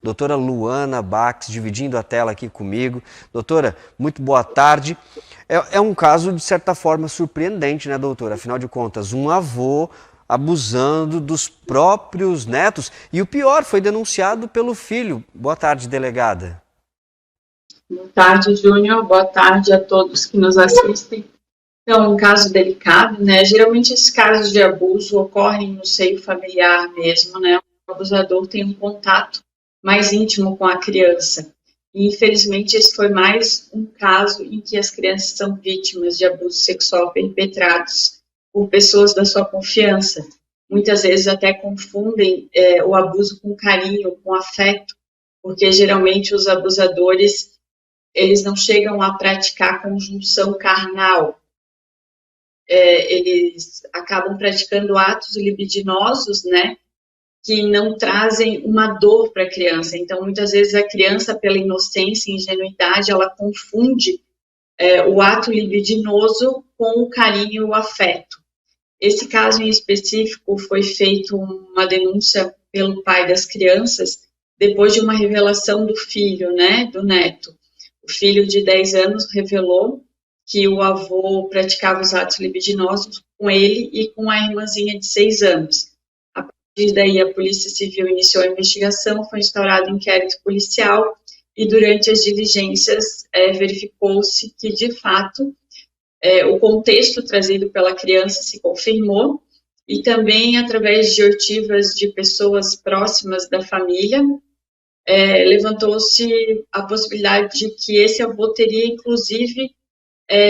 Doutora Luana Bax, dividindo a tela aqui comigo. Doutora, muito boa tarde. É um caso, de certa forma, surpreendente, né, doutora? Afinal de contas, um avô abusando dos próprios netos. E o pior, foi denunciado pelo filho. Boa tarde, delegada. Boa tarde, Júnior. Boa tarde a todos que nos assistem. Então, um caso delicado, né? Geralmente esses casos de abuso ocorrem no seio familiar mesmo, né? O abusador tem um contato mais íntimo com a criança. E, infelizmente, esse foi mais um caso em que as crianças são vítimas de abuso sexual perpetrados por pessoas da sua confiança. Muitas vezes até confundem o abuso com carinho, com afeto, porque geralmente os abusadores eles não chegam a praticar conjunção carnal, eles acabam praticando atos libidinosos, né, que não trazem uma dor para a criança. Então, muitas vezes a criança, pela inocência e ingenuidade, ela confunde o ato libidinoso com o carinho e o afeto. Esse caso em específico foi feito uma denúncia pelo pai das crianças depois de uma revelação do filho, né, do neto. O filho de 10 anos revelou que o avô praticava os atos libidinosos com ele e com a irmãzinha de 6 anos. A partir daí, a Polícia Civil iniciou a investigação, foi instaurado um inquérito policial e, durante as diligências, verificou-se que, de fato, o contexto trazido pela criança se confirmou e também, através de oitivas de pessoas próximas da família, levantou-se a possibilidade de que esse avô teria, inclusive,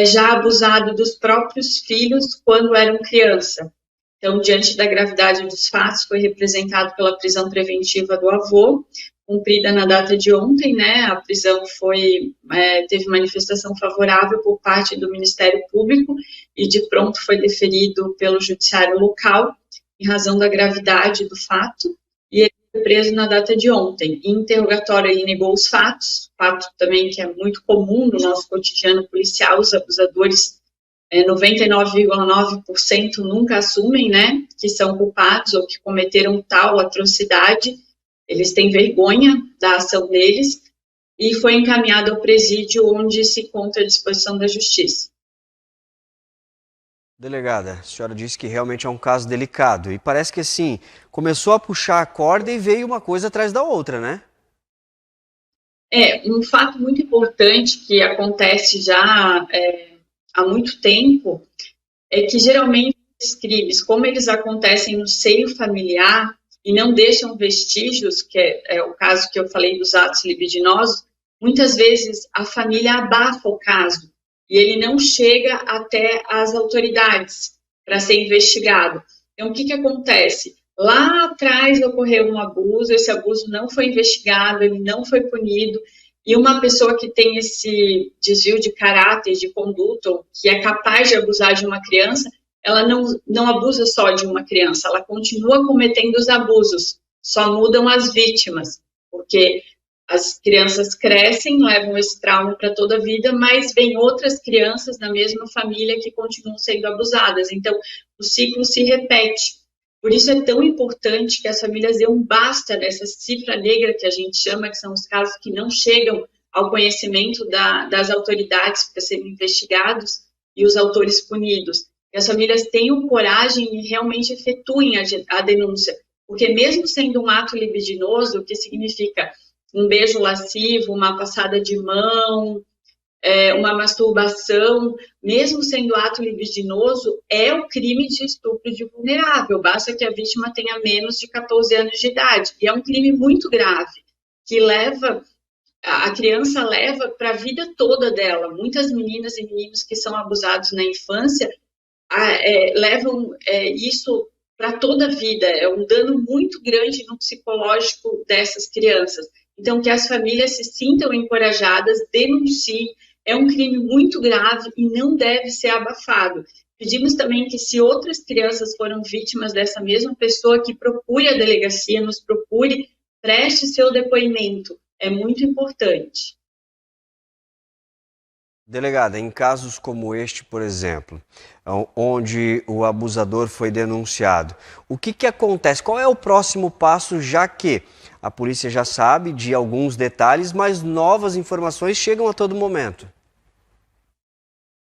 já abusado dos próprios filhos quando eram criança. Então, diante da gravidade dos fatos, foi representado pela prisão preventiva do avô, cumprida na data de ontem, né? A prisão teve manifestação favorável por parte do Ministério Público e de pronto foi deferido pelo judiciário local, em razão da gravidade do fato, e ele foi preso na data de ontem. Em interrogatório, ele negou os fatos, fato também que é muito comum no nosso cotidiano policial, os abusadores 99,9% nunca assumem, né, que são culpados ou que cometeram tal atrocidade, eles têm vergonha da ação deles, e foi encaminhado ao presídio onde se encontra à disposição da justiça. Delegada, a senhora disse que realmente é um caso delicado e parece que assim, começou a puxar a corda e veio uma coisa atrás da outra, né? Um fato muito importante que acontece já há muito tempo é que geralmente esses crimes, como eles acontecem no seio familiar e não deixam vestígios, que é o caso que eu falei dos atos libidinosos, muitas vezes a família abafa o caso e ele não chega até as autoridades para ser investigado. Então, o que acontece? Lá atrás ocorreu um abuso, esse abuso não foi investigado, ele não foi punido, e uma pessoa que tem esse desvio de caráter, de conduta, ou que é capaz de abusar de uma criança, ela não abusa só de uma criança, ela continua cometendo os abusos, só mudam as vítimas, porque as crianças crescem, levam esse trauma para toda a vida, mas vem outras crianças da mesma família que continuam sendo abusadas. Então, o ciclo se repete. Por isso é tão importante que as famílias dêem um basta nessa cifra negra que a gente chama, que são os casos que não chegam ao conhecimento das autoridades para serem investigados e os autores punidos. Que as famílias tenham coragem e realmente efetuem a denúncia, porque mesmo sendo um ato libidinoso, que significa um beijo lascivo, uma passada de mão, uma masturbação, mesmo sendo ato libidinoso, é o crime de estupro de vulnerável, basta que a vítima tenha menos de 14 anos de idade. E é um crime muito grave, que a criança leva para a vida toda dela. Muitas meninas e meninos que são abusados na infância levam isso para toda a vida. É um dano muito grande no psicológico dessas crianças. Então, que as famílias se sintam encorajadas, denunciem. É um crime muito grave e não deve ser abafado. Pedimos também que, se outras crianças foram vítimas dessa mesma pessoa, que procure a delegacia, nos procure, preste seu depoimento. É muito importante. Delegada, em casos como este, por exemplo, onde o abusador foi denunciado, o que acontece? Qual é o próximo passo, já que a polícia já sabe de alguns detalhes, mas novas informações chegam a todo momento.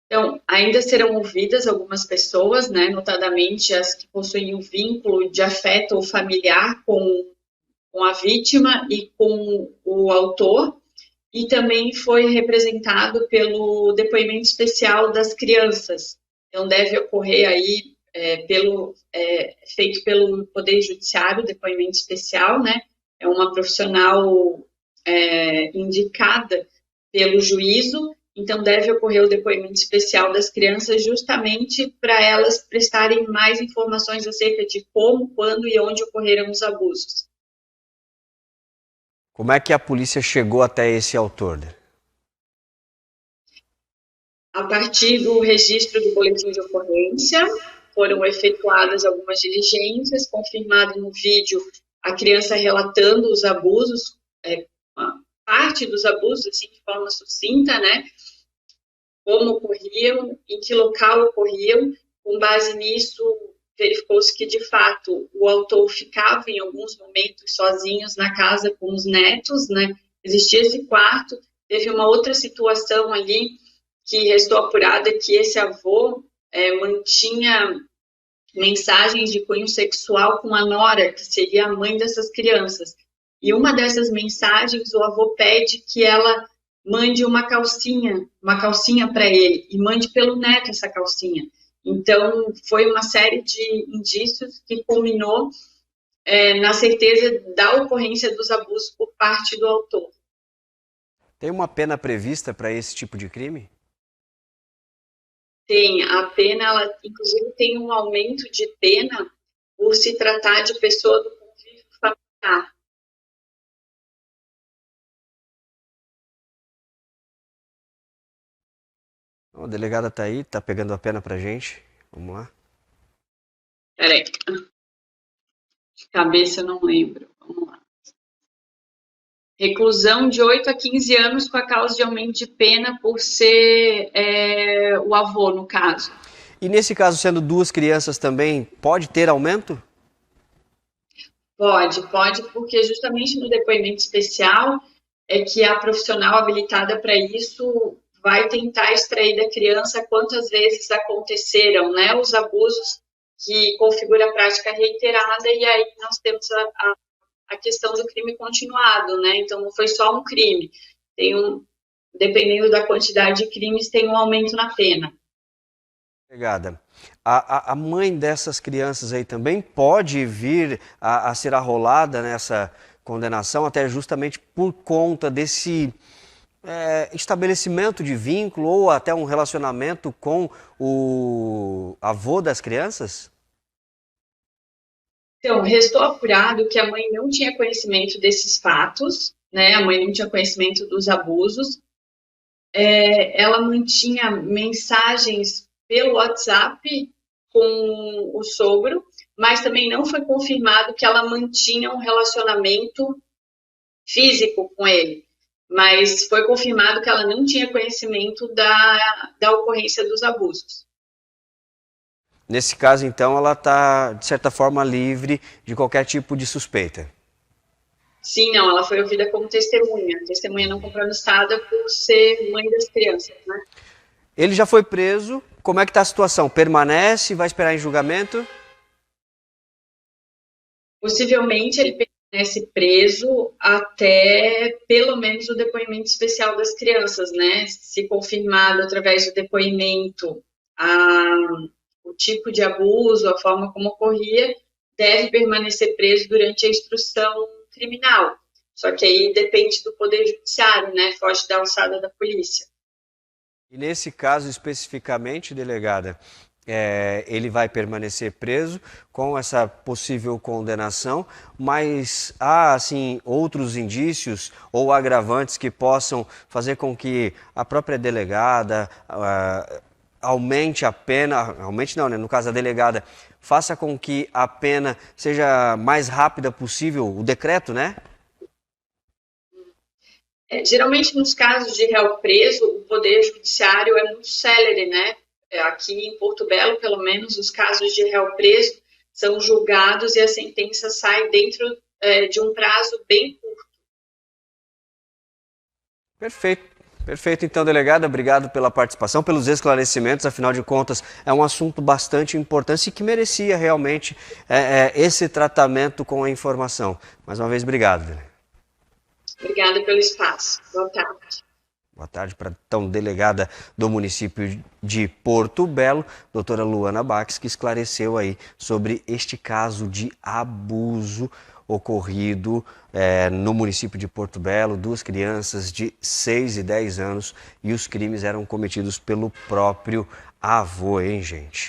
Então, ainda serão ouvidas algumas pessoas, né, notadamente as que possuem um vínculo de afeto ou familiar com a vítima e com o autor, e também foi representado pelo depoimento especial das crianças. Então, deve ocorrer aí, feito pelo Poder Judiciário, depoimento especial, né? É uma profissional indicada pelo juízo, então deve ocorrer o depoimento especial das crianças justamente para elas prestarem mais informações acerca de como, quando e onde ocorreram os abusos. Como é que a polícia chegou até esse autor? A partir do registro do boletim de ocorrência, foram efetuadas algumas diligências, confirmado no vídeo a criança relatando os abusos, parte dos abusos, assim, de forma sucinta, né? Como ocorriam, em que local ocorriam. Com base nisso, verificou-se que, de fato, o autor ficava em alguns momentos sozinhos na casa com os netos, né? Existia esse quarto. Teve uma outra situação ali que restou apurada, que esse avô mantinha mensagens de cunho sexual com a nora, que seria a mãe dessas crianças. E uma dessas mensagens, o avô pede que ela mande uma calcinha para ele, e mande pelo neto essa calcinha. Então, foi uma série de indícios que culminou na certeza da ocorrência dos abusos por parte do autor. Tem uma pena prevista para esse tipo de crime? Tem. A pena, ela inclusive tem um aumento de pena por se tratar de pessoa do convívio familiar. A delegada está aí, está pegando a pena para a gente. Vamos lá. Peraí. De cabeça eu não lembro. Vamos lá. Reclusão de 8 a 15 anos com a causa de aumento de pena por ser o avô, no caso. E nesse caso, sendo duas crianças também, pode ter aumento? Pode, porque justamente no depoimento especial é que a profissional habilitada para isso vai tentar extrair da criança quantas vezes aconteceram, né, os abusos que configura a prática reiterada, e aí nós temos a questão do crime continuado, né, então não foi só um crime, dependendo da quantidade de crimes, tem um aumento na pena. Obrigada. A mãe dessas crianças aí também pode vir a ser arrolada nessa condenação, até justamente por conta desse estabelecimento de vínculo ou até um relacionamento com o avô das crianças? Então, restou apurado que a mãe não tinha conhecimento desses fatos, né? A mãe não tinha conhecimento dos abusos. Ela mantinha mensagens pelo WhatsApp com o sogro, mas também não foi confirmado que ela mantinha um relacionamento físico com ele. Mas foi confirmado que ela não tinha conhecimento da ocorrência dos abusos. Nesse caso, então, ela está, de certa forma, livre de qualquer tipo de suspeita. Sim, não, ela foi ouvida como testemunha. Testemunha não comprometida por ser mãe das crianças, né? Ele já foi preso. Como é que está a situação? Permanece? Vai esperar em julgamento? Possivelmente ele permanece preso até pelo menos o depoimento especial das crianças, né? Se confirmado através do depoimento o tipo de abuso, a forma como ocorria, deve permanecer preso durante a instrução criminal. Só que aí depende do Poder Judiciário, né? Foge da alçada da polícia. E nesse caso especificamente, delegada, ele vai permanecer preso com essa possível condenação, mas há, assim, outros indícios ou agravantes que possam fazer com que a própria delegada aumente a pena, aumente não, né? No caso a delegada, faça com que a pena seja mais rápida possível, o decreto, né? Geralmente, nos casos de réu preso, o Poder Judiciário é muito célere, né? Aqui em Porto Belo, pelo menos, os casos de réu preso são julgados e a sentença sai dentro de um prazo bem curto. Perfeito. Perfeito, então, delegada, obrigado pela participação, pelos esclarecimentos, afinal de contas, é um assunto bastante importante e que merecia realmente esse tratamento com a informação. Mais uma vez, obrigado. Obrigada pelo espaço. Boa tarde. Boa tarde para então delegada do município de Porto Belo, doutora Luana Bax, que esclareceu aí sobre este caso de abuso ocorrido no município de Porto Belo, 2 crianças de 6 e 10 anos, e os crimes eram cometidos pelo próprio avô, hein, gente?